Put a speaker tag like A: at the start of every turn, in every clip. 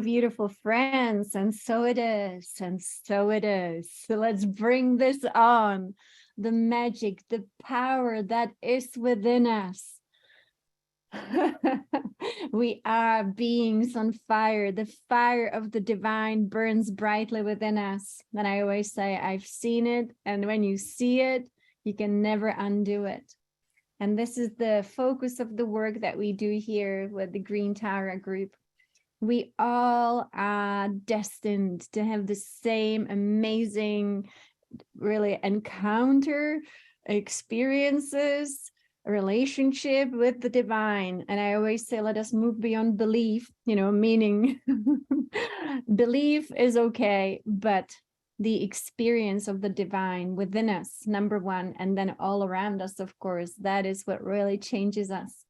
A: beautiful friends. And so it is. And so it is. So let's bring this on. The magic, the power that is within us. We are beings on fire. The fire of the divine burns brightly within us. And I always say, I've seen it. And when you see it, you can never undo it. And this is the focus of the work that we do here with the Green Tara group. We all are destined to have the same amazing, really encounter, experiences, relationship with the divine. And I always say, let us move beyond belief, meaning belief is okay, but the experience of the divine within us, number one, and then all around us, of course, that is what really changes us.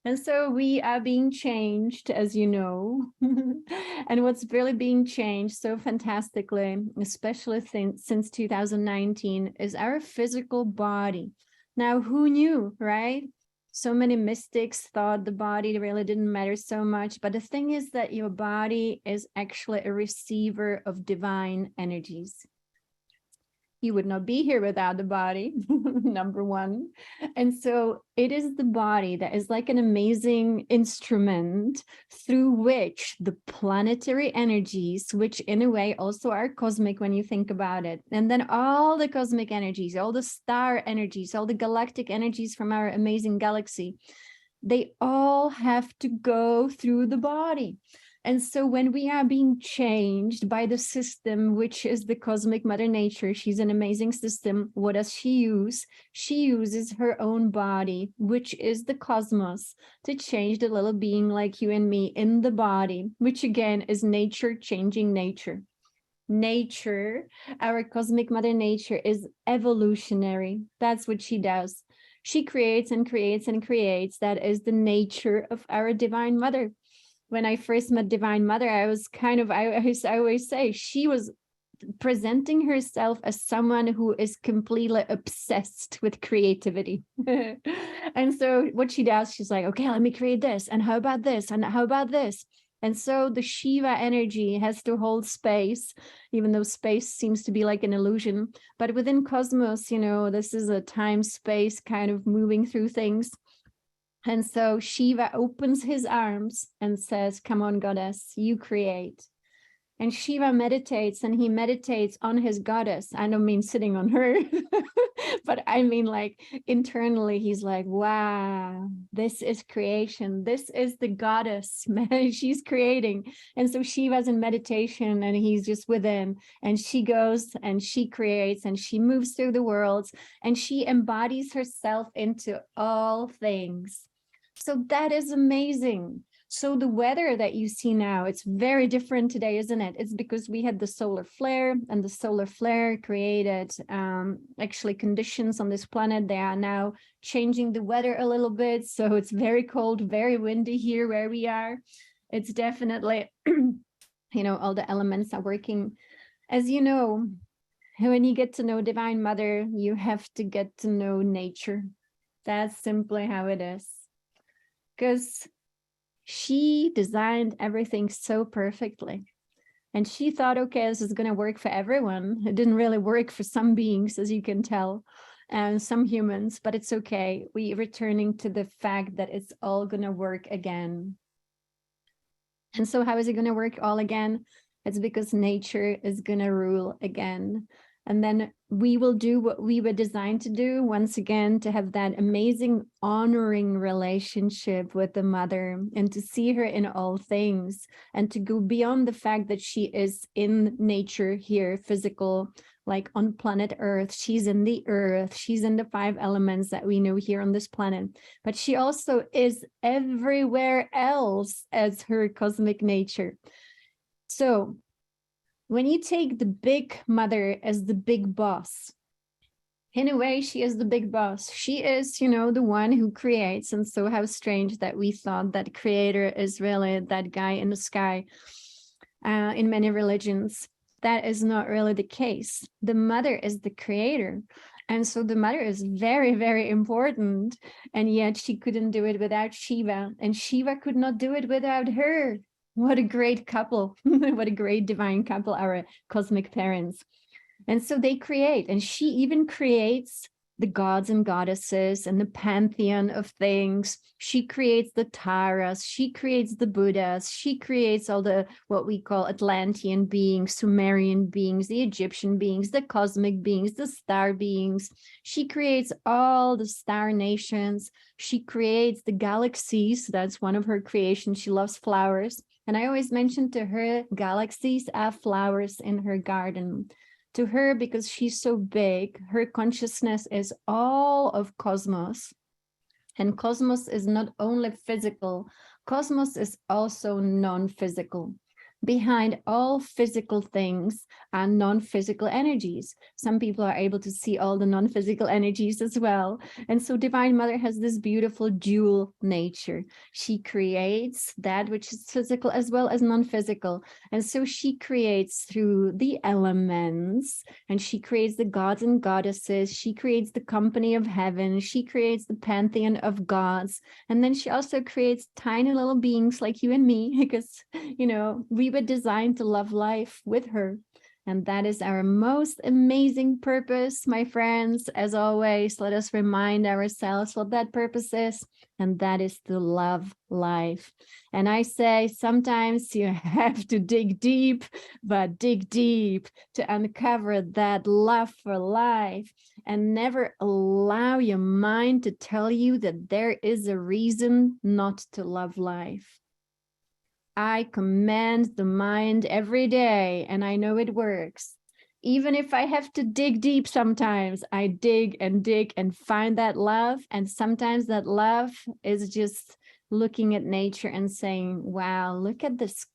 A: And so we are being changed, as you know. And what's really being changed so fantastically, especially since 2019, is our physical body. Now, who knew, right? So many mystics thought the body really didn't matter so much. But the thing is that your body is actually a receiver of divine energies. You would not be here without the body, number one. And so it is the body that is like an amazing instrument through which the planetary energies, which in a way also are cosmic when you think about it, and then all the cosmic energies, all the star energies, all the galactic energies from our amazing galaxy, they all have to go through the body. And so when we are being changed by the system, which is the cosmic mother nature, she's an amazing system. What does she use? She uses her own body, which is the cosmos, to change the little being like you and me in the body, which again is nature changing nature. Nature, our cosmic mother nature, is evolutionary. That's what she does. She creates and creates and creates. That is the nature of our divine mother. When I first met Divine Mother, I was I always say, she was presenting herself as someone who is completely obsessed with creativity. And so what she does, she's like, okay, let me create this. And how about this? And how about this? And so the Shiva energy has to hold space, even though space seems to be like an illusion. But within cosmos, this is a time-space kind of moving through things. And so Shiva opens his arms and says, come on, goddess, you create. And Shiva meditates, and he meditates on his goddess. I don't mean sitting on her, but I mean like internally, he's like, wow, this is creation. This is the goddess, man. She's creating. And so Shiva's in meditation and he's just within, and she goes and she creates and she moves through the worlds and she embodies herself into all things. So that is amazing. So the weather that you see now, it's very different today, isn't it? It's because we had the solar flare, and the solar flare created actually conditions on this planet. They are now changing the weather a little bit. So it's very cold, very windy here where we are. It's definitely, all the elements are working. As you know, when you get to know Divine Mother, you have to get to know nature. That's simply how it is. Because she designed everything so perfectly. And she thought, okay, this is going to work for everyone. It didn't really work for some beings, as you can tell, and some humans, but it's okay. We're returning to the fact that it's all going to work again. And so how is it going to work all again? It's because nature is going to rule again. And then we will do what we were designed to do, once again, to have that amazing honoring relationship with the mother and to see her in all things and to go beyond the fact that she is in nature here, physical, like on planet Earth. She's in the earth. She's in the 5 elements that we know here on this planet. But she also is everywhere else as her cosmic nature. So when you take the big mother as the big boss, in a way, she is the big boss. She is, the one who creates. And so how strange that we thought that creator is really that guy in the sky in many religions. That is not really the case. The mother is the creator. And so the mother is very, very important. And yet she couldn't do it without Shiva. And Shiva could not do it without her. What a great couple. What a great divine couple, our cosmic parents. And so they create, and she even creates the gods and goddesses and the pantheon of things. She creates the Taras, she creates the Buddhas, she creates all the what we call Atlantean beings, Sumerian beings, the Egyptian beings, the cosmic beings, the star beings. She creates all the star nations. She creates the galaxies. That's one of her creations. She loves flowers. And I always mention to her, galaxies are flowers in her garden. To her, because she's so big, her consciousness is all of cosmos. And cosmos is not only physical, cosmos is also non-physical. Behind all physical things are non-physical energies. Some people are able to see all the non-physical energies as well. And so Divine Mother has this beautiful dual nature. She creates that which is physical as well as non-physical. And so she creates through the elements, and she creates the gods and goddesses. She creates the company of heaven. She creates the pantheon of gods. And then she also creates tiny little beings like you and me, because, you know, we were designed to love life with her. And that is our most amazing purpose, my friends. As always, let us remind ourselves what that purpose is, and that is to love life. And I say sometimes you have to dig deep, but dig deep to uncover that love for life, and never allow your mind to tell you that there is a reason not to love life. I command the mind every day, and I know it works. Even if I have to dig deep sometimes, I dig and find that love. And sometimes that love is just looking at nature and saying, wow, look at this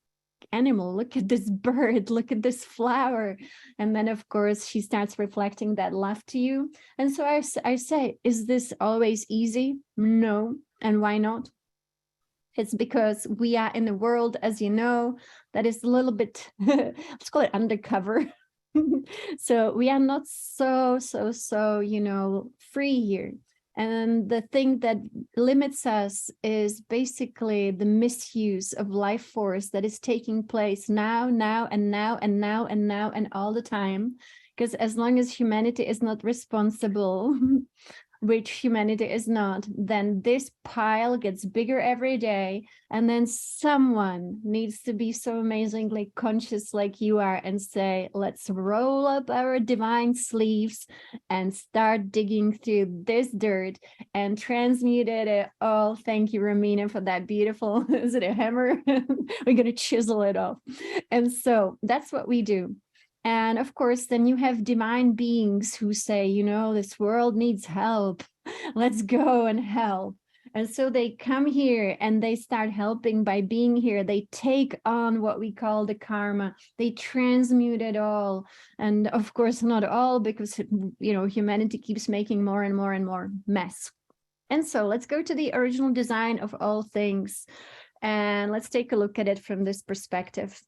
A: animal, look at this bird, look at this flower. And then, of course, she starts reflecting that love to you. And so I say, is this always easy? No. And why not? It's because we are in a world, as you know, that is a little bit, let's call it undercover. So we are not so, you know, free here. And the thing that limits us is basically the misuse of life force that is taking place now, and all the time. Because as long as humanity is not responsible, which humanity is not, then this pile gets bigger every day. And then someone needs to be so amazingly conscious like you are and say, let's roll up our divine sleeves and start digging through this dirt and transmute it all. Thank you, Romina, for that beautiful, is it a hammer? We're going to chisel it off. And so that's what we do. And of course, then you have divine beings who say, you know, this world needs help. Let's go and help. And so they come here and they start helping by being here. They take on what we call the karma. They transmute it all. And of course, not all, because, you know, humanity keeps making more and more and more mess. And so let's go to the original design of all things. And let's take a look at it from this perspective.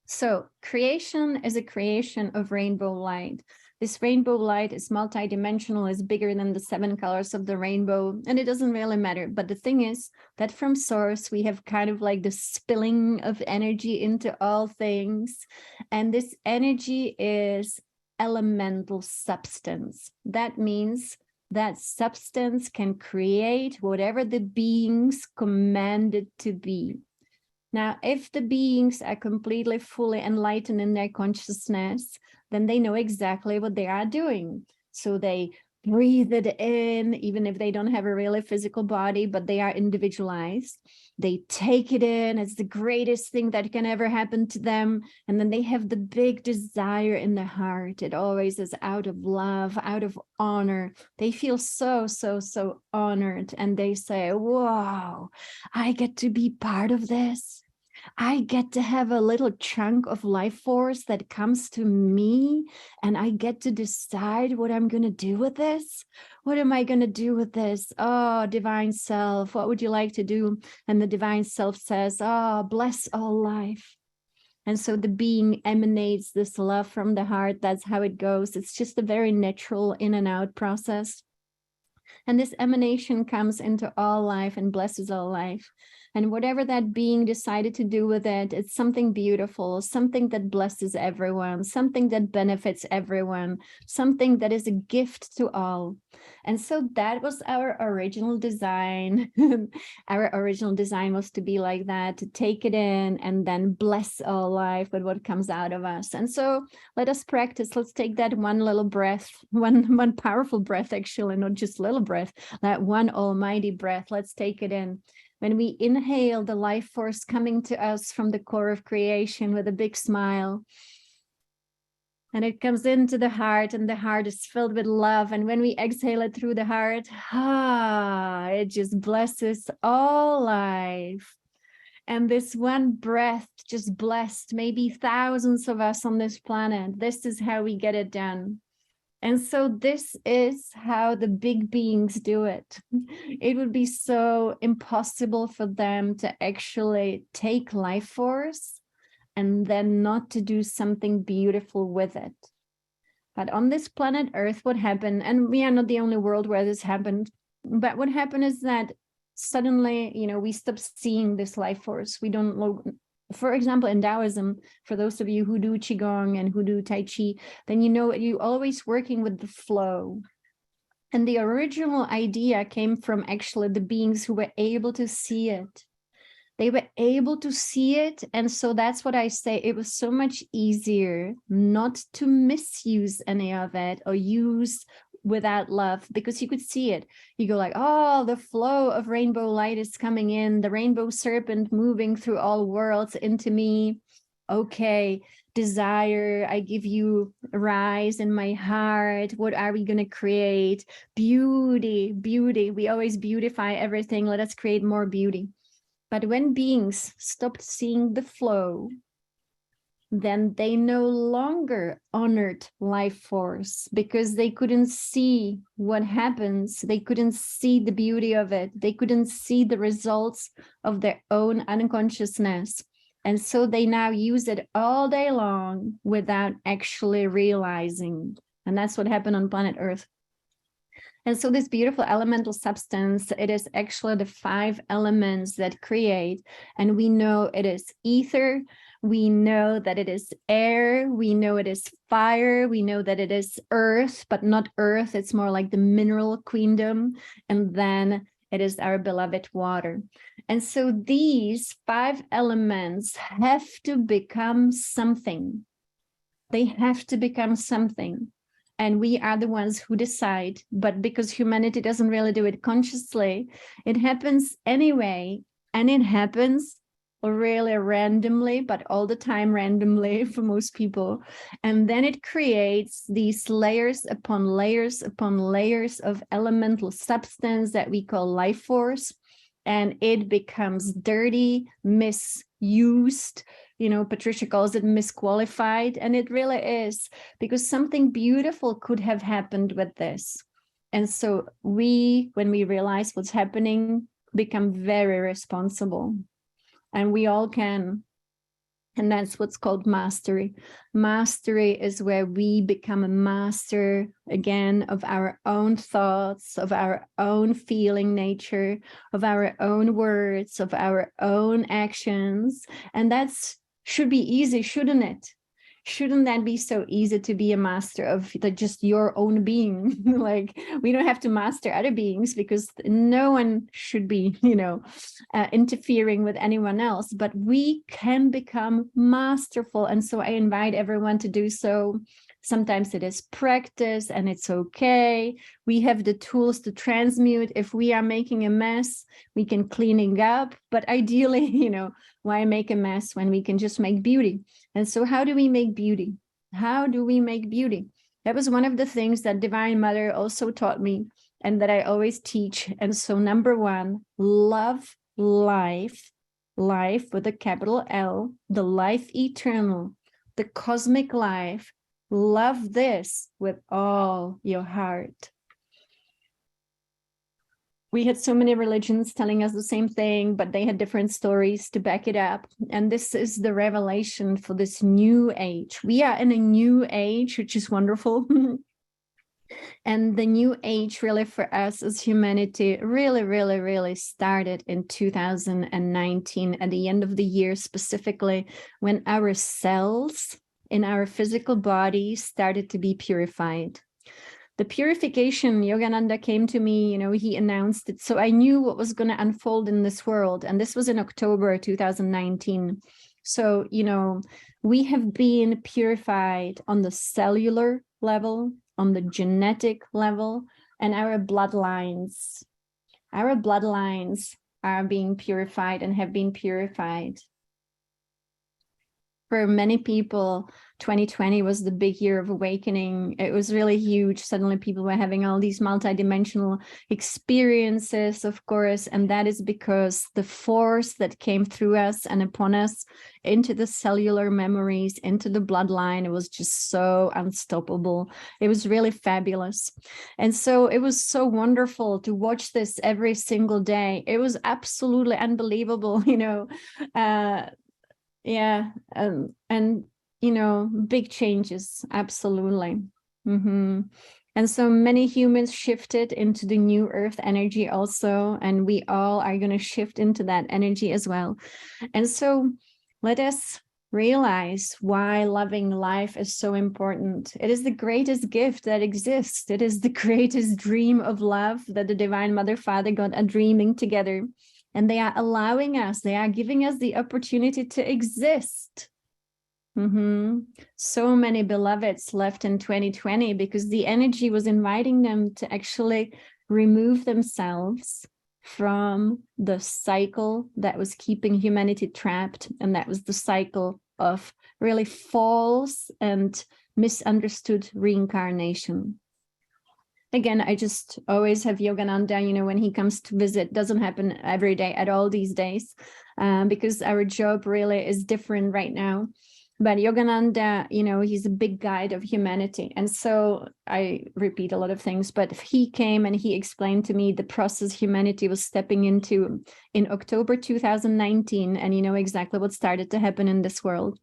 A: So creation is a creation of rainbow light. This rainbow light is multidimensional, is bigger than the 7 colors of the rainbow, and it doesn't really matter. But the thing is that from source, we have kind of like the spilling of energy into all things. And this energy is elemental substance. That means that substance can create whatever the beings command it to be. Now, if the beings are completely fully enlightened in their consciousness, then they know exactly what they are doing. So they breathe it in, even if they don't have a really physical body, but they are individualized. They take it in. It's the greatest thing that can ever happen to them. And then they have the big desire in their heart. It always is out of love, out of honor. They feel so honored. And they say, whoa, I get to be part of this. I get to have a little chunk of life force that comes to me, and I get to decide what I'm going to do with this. What am I going to do with this? Oh, divine self, what would you like to do? And the divine self says, oh, bless all life. And so the being emanates this love from the heart. That's how it goes. It's just a very natural in and out process. And this emanation comes into all life and blesses all life. And whatever that being decided to do with it, it's something beautiful, something that blesses everyone, something that benefits everyone, something that is a gift to all. And so that was our original design. Our original design was to be like that, to take it in and then bless all life with what comes out of us. And so let us practice. Let's take that one little breath, one powerful breath, actually, not just little breath, that one almighty breath. Let's take it in. When we inhale the life force coming to us from the core of creation with a big smile, and it comes into the heart, and the heart is filled with love. And when we exhale it through the heart, it just blesses all life. And this one breath just blessed maybe thousands of us on this planet. This is how we get it done. And so this is how the big beings do it. It would be so impossible for them to actually take life force and then not to do something beautiful with it. But on this planet Earth, what happened, and we are not the only world where this happened, but what happened is that suddenly, we stop seeing this life force. We don't know. For example, in Taoism, for those of you who do Qigong and who do Tai Chi, then you're always working with the flow. And the original idea came from actually the beings who were able to see it. They were able to see it. And so that's what I say. It was so much easier not to misuse any of it or use without love, because you could see it. You go like, oh, the flow of rainbow light is coming in, the rainbow serpent moving through all worlds into me. Okay, desire, I give you rise in my heart. What are we going to create? Beauty, beauty. We always beautify everything. Let us create more beauty. But when beings stopped seeing the flow, then they no longer honored life force, because they couldn't see what happens. They couldn't see the beauty of it. They couldn't see the results of their own unconsciousness. And so they now use it all day long without actually realizing. And that's what happened on planet Earth. And so this beautiful elemental substance, it is actually the 5 elements that create. And we know it is ether. We know that it is air. We know it is fire. We know that it is earth, but not earth. It's more like the mineral queendom. And then it is our beloved water. And so these 5 elements have to become something. They have to become something. And we are the ones who decide. But because humanity doesn't really do it consciously, it happens anyway. And it happens really randomly, but all the time randomly for most people. And then it creates these layers upon layers upon layers of elemental substance that we call life force. And it becomes dirty, misused. Patricia calls it misqualified, and it really is, because something beautiful could have happened with this. And so when we realize what's happening, become very responsible, and we all can. And that's what's called mastery. Mastery is where we become a master, again, of our own thoughts, of our own feeling nature, of our own words, of our own actions. And that's should be easy, shouldn't it? Shouldn't that be so easy to be a master of just your own being? Like, we don't have to master other beings, because no one should be, interfering with anyone else, but we can become masterful. And so I invite everyone to do so. Sometimes it is practice, and it's okay. We have the tools to transmute. If we are making a mess, we can clean it up. But ideally, why make a mess when we can just make beauty? And so how do we make beauty? How do we make beauty? That was one of the things that Divine Mother also taught me, and that I always teach. And so number 1, love life, life with a capital L, the life eternal, the cosmic life. Love this with all your heart. We had so many religions telling us the same thing, but they had different stories to back it up. And this is the revelation for this new age. We are in a new age, which is wonderful. And the new age really for us as humanity really started in 2019 at the end of the year, specifically when our cells in our physical body started to be purified. The purification, Yogananda came to me, you know, he announced it. So I knew what was going to unfold in this world. And this was in October 2019. So, you know, we have been purified on the cellular level, on the genetic level, and our bloodlines are being purified and have been purified. For many people, 2020 was the big year of awakening. It was really huge. Suddenly people were having all these multidimensional experiences, of course, and that is because the force that came through us and upon us into the cellular memories, into the bloodline, it was just so unstoppable. It was really fabulous. And so it was so wonderful to watch this every single day. It was absolutely unbelievable, you know, and you know, big changes, absolutely. And so many humans shifted into the new earth energy also, and we all are going to shift into that energy as well. And so let us realize why loving life is so important. It is the greatest gift that exists. It is the greatest dream of love that the Divine Mother, Father, God are dreaming together. And they are allowing us, they are giving us the opportunity to exist. So many beloveds left in 2020 because the energy was inviting them to actually remove themselves from the cycle that was keeping humanity trapped. And that was the cycle of really false and misunderstood reincarnation. Again, I just always have Yogananda, you know, when he comes to visit, doesn't happen every day at all these days, because our job really is different right now. But Yogananda, you know, he's a big guide of humanity. And so I repeat a lot of things, but he came and he explained to me the process humanity was stepping into in October 2019. And you know exactly what started to happen in this world.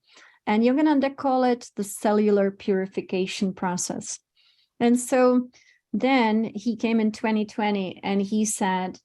A: And Yogananda called it the cellular purification process. And so then he came in 2020 and he said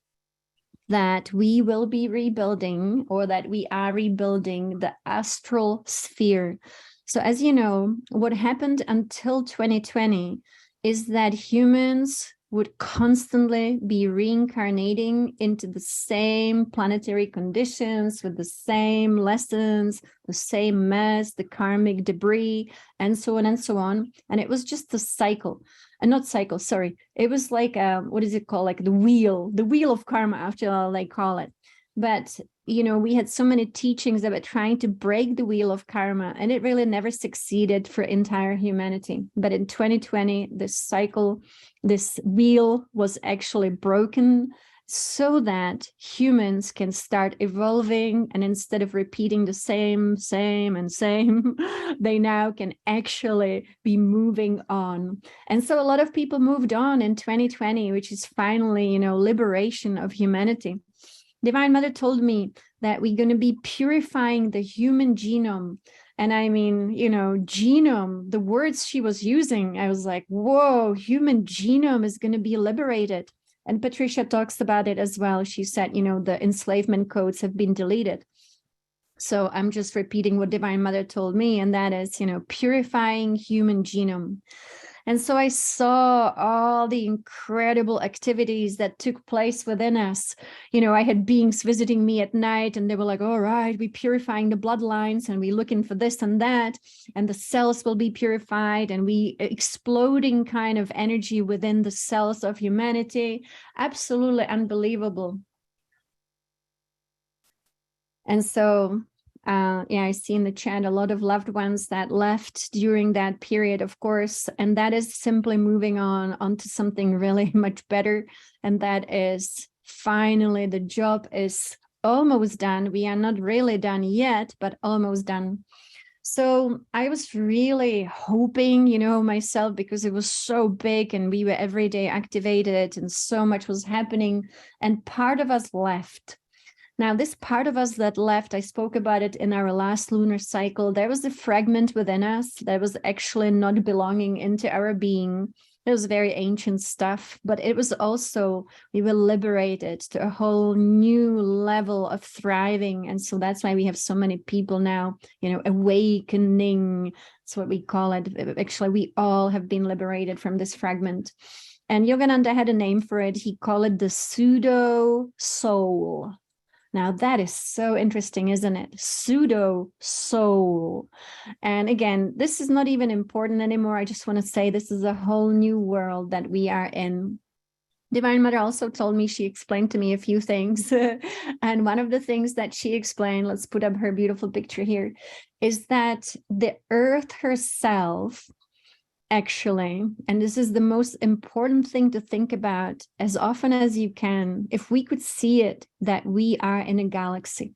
A: that we will be rebuilding, or that we are rebuilding, the astral sphere. So as you know, what happened until 2020 is that humans would constantly be reincarnating into the same planetary conditions with the same lessons, the same mess, the karmic debris, and so on and so on. And it was just the cycle. And not cycle, sorry. It was like, what is it called? Like the wheel of karma, after all, they call it. But, you know, we had so many teachings that were trying to break the wheel of karma, and it really never succeeded for entire humanity. But in 2020, this cycle, this wheel was actually broken, so that humans can start evolving, and instead of repeating the same, they now can actually be moving on. And so a lot of people moved on in 2020, which is finally, you know, liberation of humanity. Divine Mother told me that we're going to be purifying the human genome. And I mean, you know, genome, the words she was using, I was like, whoa, human genome is going to be liberated. And Patricia talks about it as well. She said, you know, the enslavement codes have been deleted. So I'm just repeating what Divine Mother told me, and that is, you know, purifying human genome. And so I saw all the incredible activities that took place within us. You know, I had beings visiting me at night, and they were like, all right, we're purifying the bloodlines, and we're looking for this and that, and the cells will be purified, and we exploding kind of energy within the cells of humanity. Absolutely unbelievable. And so, I see in the chat a lot of loved ones that left during that period, of course, and that is simply moving on onto something really much better. And that is finally the job is almost done. We are not really done yet, but almost done. So I was really hoping, you know, myself, because it was so big and we were every day activated and so much was happening, and part of us left. Now, this part of us that left, I spoke about it in our last lunar cycle. There was a fragment within us that was actually not belonging into our being. It was very ancient stuff, but it was also, we were liberated to a whole new level of thriving. And so that's why we have so many people now, awakening. That's what we call it. Actually, we all have been liberated from this fragment. And Yogananda had a name for it. He called it the pseudo soul. Now that is so interesting, isn't it? Pseudo soul. And again, this is not even important anymore. I just want to say this is a whole new world that we are in. Divine Mother also told me, she explained to me a few things. And one of the things that she explained, let's put up her beautiful picture here, is that the earth herself, actually, and this is the most important thing to think about as often as you can, if we could see it, that we are in a galaxy.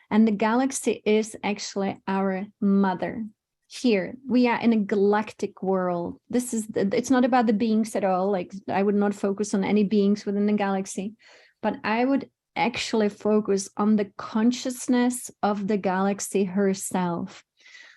A: And the galaxy is actually our mother. Here, we are in a galactic world. It's not about the beings at all. Like, I would not focus on any beings within the galaxy, but I would actually focus on the consciousness of the galaxy herself.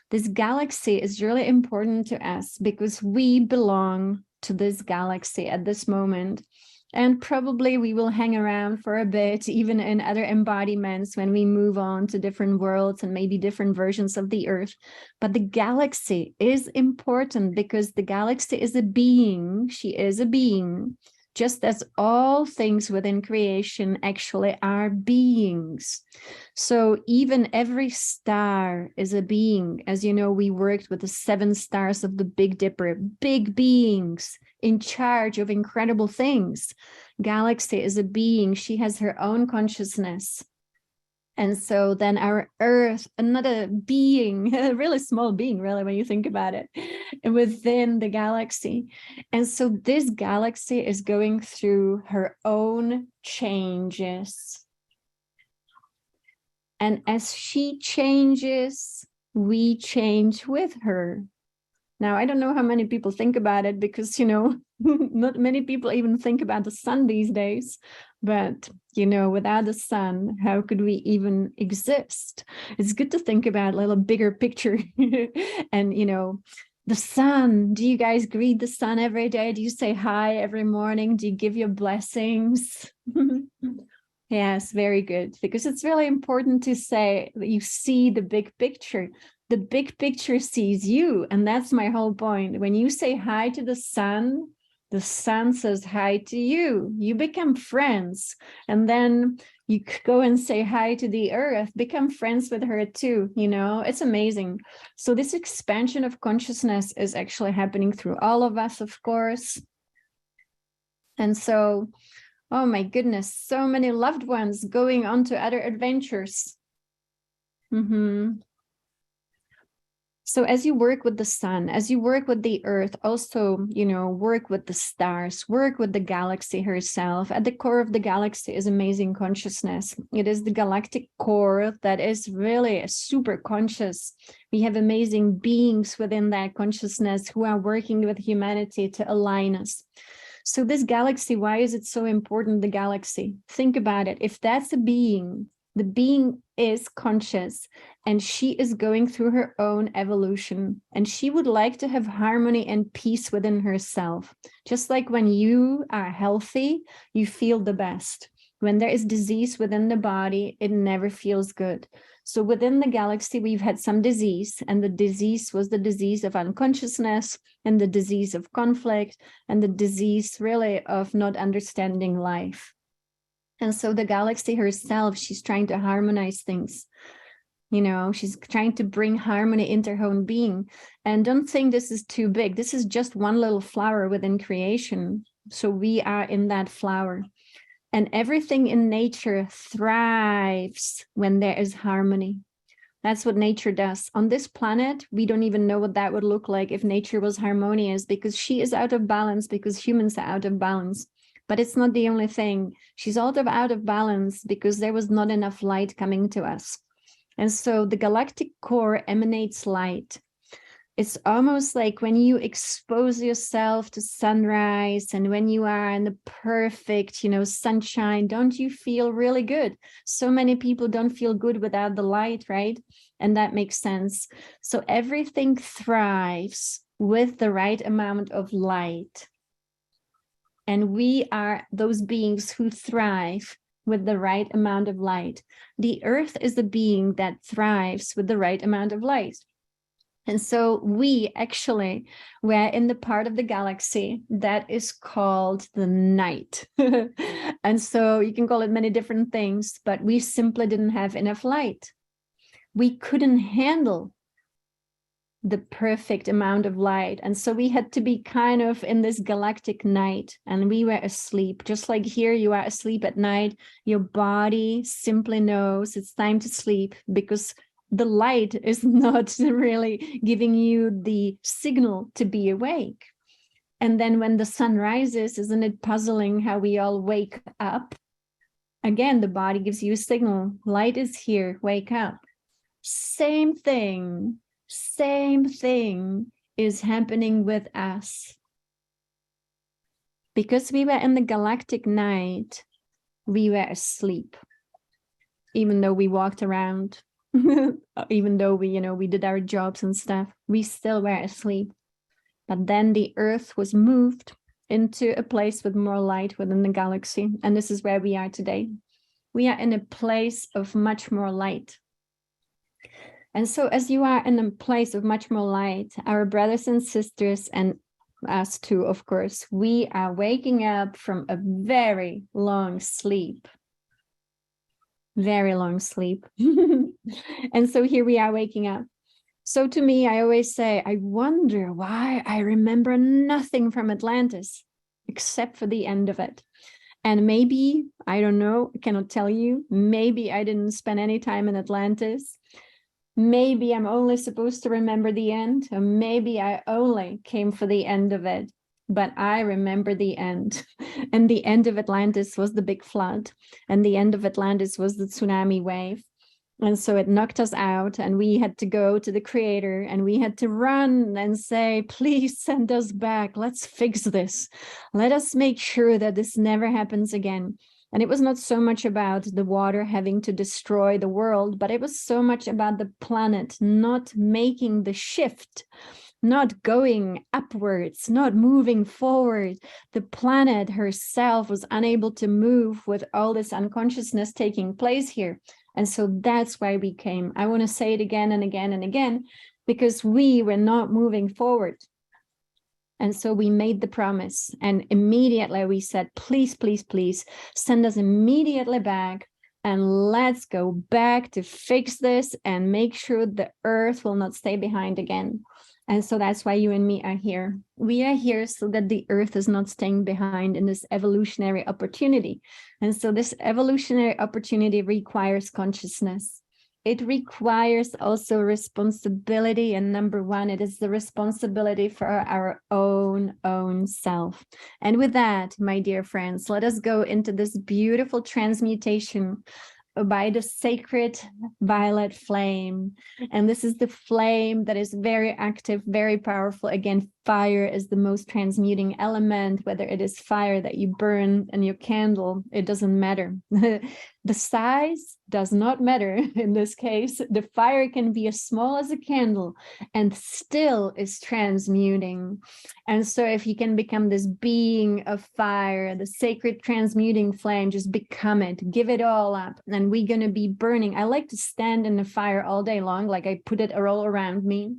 A: This galaxy is really important to us because we belong to this galaxy at this moment. And probably we will hang around for a bit, even in other embodiments when we move on to different worlds and maybe different versions of the earth. But the galaxy is important because the galaxy is a being. She is a being, just as all things within creation actually are beings. So even every star is a being. As you know, we worked with the 7 stars of the Big Dipper, big beings in charge of incredible things. Galaxy is a being. She has her own consciousness. And so then our Earth, another being, a really small being, really, when you think about it, within the galaxy. And so this galaxy is going through her own changes. And as she changes, we change with her. Now, I don't know how many people think about it because, not many people even think about the sun these days. But, without the sun, how could we even exist? It's good to think about a little bigger picture. And, the sun, do you guys greet the sun every day? Do you say hi every morning? Do you give your blessings? Yes, very good. Because it's really important to say that you see the big picture. The big picture sees you. And that's my whole point. When you say hi to the sun says hi to you. You become friends. And then you go and say hi to the earth, become friends with her too. It's amazing. So this expansion of consciousness is actually happening through all of us, of course. And so, oh my goodness, so many loved ones going on to other adventures. So as you work with the sun, as you work with the earth, also, work with the stars, work with the galaxy herself. At the core of the galaxy is amazing consciousness. It is the galactic core that is really super conscious. We have amazing beings within that consciousness who are working with humanity to align us. So this galaxy, why is it so important, the galaxy? Think about it. If that's a being, the being is conscious and she is going through her own evolution and she would like to have harmony and peace within herself. Just like when you are healthy, you feel the best. When there is disease within the body, it never feels good. So within the galaxy, we've had some disease, and the disease was the disease of unconsciousness and the disease of conflict and the disease really of not understanding life. And so the galaxy herself, she's trying to harmonize things. She's trying to bring harmony into her own being. And don't think this is too big. This is just one little flower within creation. So we are in that flower. And everything in nature thrives when there is harmony. That's what nature does. On this planet, we don't even know what that would look like if nature was harmonious, because she is out of balance, because humans are out of balance. But it's not the only thing. She's out of balance because there was not enough light coming to us. And so the galactic core emanates light. It's almost like when you expose yourself to sunrise and when you are in the perfect, sunshine, don't you feel really good? So many people don't feel good without the light, right? And that makes sense. So everything thrives with the right amount of light. And we are those beings who thrive with the right amount of light. The earth is a being that thrives with the right amount of light. And so we actually were in the part of the galaxy that is called the night. And so you can call it many different things, but we simply didn't have enough light. We couldn't handle the perfect amount of light. And so we had to be kind of in this galactic night, and we were asleep. Just like here, you are asleep at night. Your body simply knows it's time to sleep because the light is not really giving you the signal to be awake. And then when the sun rises, isn't it puzzling how we all wake up? Again, the body gives you a signal. Light is here, wake up. Same thing is happening with us. Because we were in the galactic night, we were asleep. Even though we walked around, even though we did our jobs and stuff, we still were asleep. But then the earth was moved into a place with more light within the galaxy. And this is where we are today. We are in a place of much more light. And so as you are in a place of much more light, our brothers and sisters, and us too, of course, we are waking up from a very long sleep. Very long sleep. And so here we are waking up. So to me, I always say, I wonder why I remember nothing from Atlantis, except for the end of it. And maybe, I don't know, I cannot tell you, maybe I didn't spend any time in Atlantis. Maybe I'm only supposed to remember the end, or maybe I only came for the end of it, but I remember the end. And the end of Atlantis was the big flood, and the end of Atlantis was the tsunami wave. And so it knocked us out, and we had to go to the creator, and we had to run and say, please send us back. Let's fix this. Let us make sure that this never happens again. And it was not so much about the water having to destroy the world, but it was so much about the planet not making the shift, not going upwards, not moving forward. The planet herself was unable to move with all this unconsciousness taking place here. And so that's why we came. I want to say it again and again and again, because we were not moving forward. And so we made the promise, and immediately we said, please, please, please send us immediately back, and let's go back to fix this and make sure the earth will not stay behind again. And so that's why you and me are here. We are here so that the earth is not staying behind in this evolutionary opportunity. And so this evolutionary opportunity requires consciousness. It requires also responsibility. And number one, it is the responsibility for our own self. And with that, my dear friends, let us go into this beautiful transmutation by the sacred violet flame. And this is the flame that is very active, very powerful. Again, fire is the most transmuting element, whether it is fire that you burn in your candle, it doesn't matter. The size does not matter in this case. The fire can be as small as a candle and still is transmuting. And so if you can become this being of fire, the sacred transmuting flame, just become it, give it all up. And we're going to be burning. I like to stand in the fire all day long, like I put it all around me.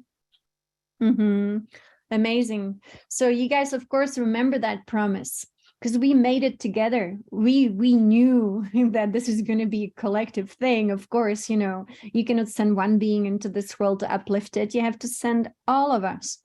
A: Amazing. So you guys, of course, remember that promise, because we made it together. We knew that this is going to be a collective thing. Of course, you cannot send one being into this world to uplift it. You have to send all of us.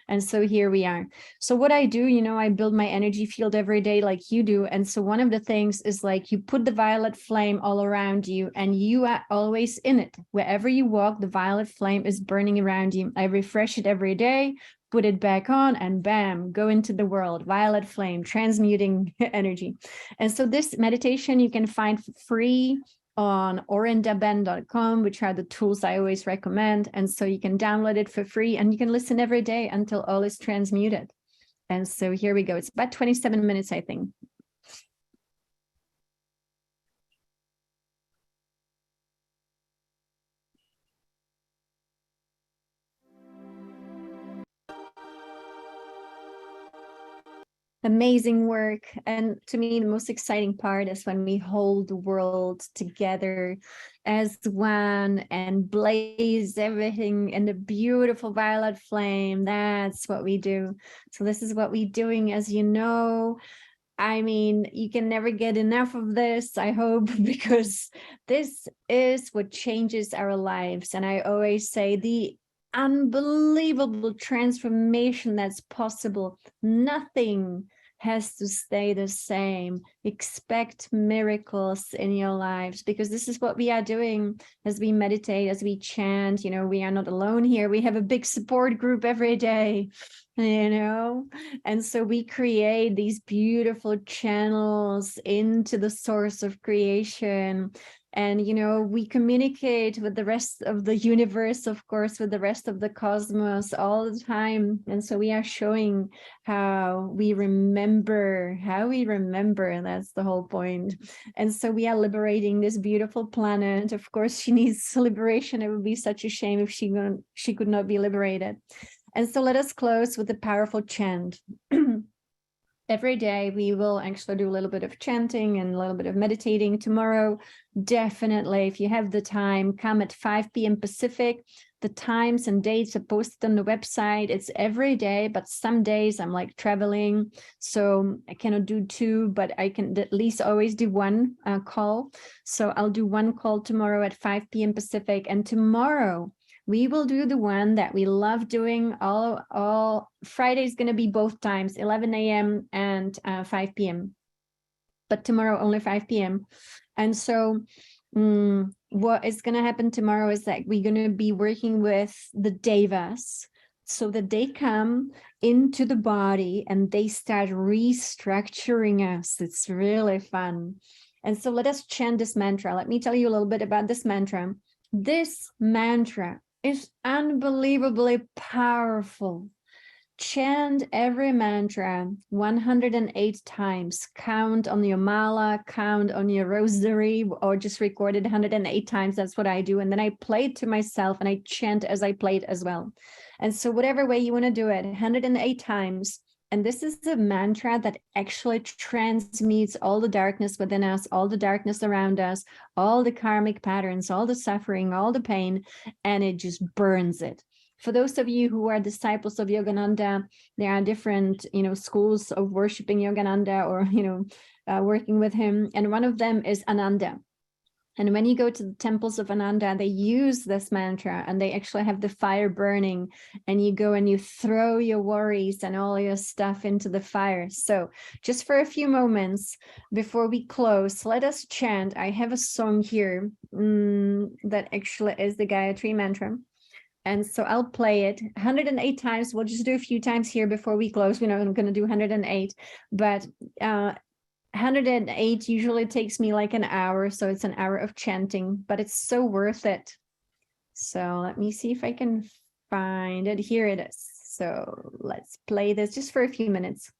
A: And so here we are. So what I do, I build my energy field every day like you do. And so one of the things is like you put the violet flame all around you and you are always in it. Wherever you walk, the violet flame is burning around you. I refresh it every day, put it back on, and bam, go into the world. Violet flame, transmuting energy. And so this meditation you can find for free on orindaben.com, which are the tools I always recommend. And so you can download it for free and you can listen every day until all is transmuted. And so here we go. It's about 27 minutes, I think. amazing work. And to me, the most exciting part is when we hold the world together as one and blaze everything in the beautiful violet flame. That's what we do. So this is what we're doing, as you know. I mean, you can never get enough of this, I hope, because this is what changes our lives. And I always say the unbelievable transformation that's possible. Nothing has to stay the same. Expect miracles in your lives, because this is what we are doing as we meditate, as we chant. You know, we are not alone here. We have a big support group every day, you know, and so we create these beautiful channels into the source of creation. And, you know, we communicate with the rest of the universe, of course, with the rest of the cosmos all the time. And so we are showing how we remember, and that's the whole point. And so we are liberating this beautiful planet. Of course, she needs liberation. It would be such a shame if she could not be liberated. And so let us close with a powerful chant. Every day we will actually do a little bit of chanting and a little bit of meditating. Tomorrow, definitely, if you have the time, come at 5 p.m. Pacific. The times and dates are posted on the website. It's every day, but some days I'm like traveling, so I cannot do 2, but I can at least always do 1 call. So I'll do 1 call tomorrow at 5 p.m. Pacific. And tomorrow, we will do the one that we love doing all Friday is going to be both times, 11 a.m. and 5 p.m. But tomorrow only 5 p.m. And so what is going to happen tomorrow is that we're going to be working with the devas, so that they come into the body and they start restructuring us. It's really fun. And so let us chant this mantra. Let me tell you a little bit about this mantra. This mantra is unbelievably powerful. Chant every mantra 108 times. Count on your mala, count on your rosary, or just record it 108 times. That's what I do. And then I play it to myself and I chant as I play it as well. And so whatever way you want to do it, 108 times. And this is a mantra that actually transmutes all the darkness within us, all the darkness around us, all the karmic patterns, all the suffering, all the pain, and it just burns it. For those of you who are disciples of Yogananda, there are different, schools of worshiping Yogananda or, working with him. And one of them is Ananda. And when you go to the temples of Ananda, they use this mantra and they actually have the fire burning, and you go and you throw your worries and all your stuff into the fire. So just for a few moments before we close, let us chant. I have a song here that actually is the Gayatri mantra. And so I'll play it 108 times. We'll just do a few times here before we close. We're not going to do 108, but 108 usually takes me like an hour, so it's an hour of chanting, but it's so worth it. So let me see if I can find it. Here it is. So let's play this just for a few minutes.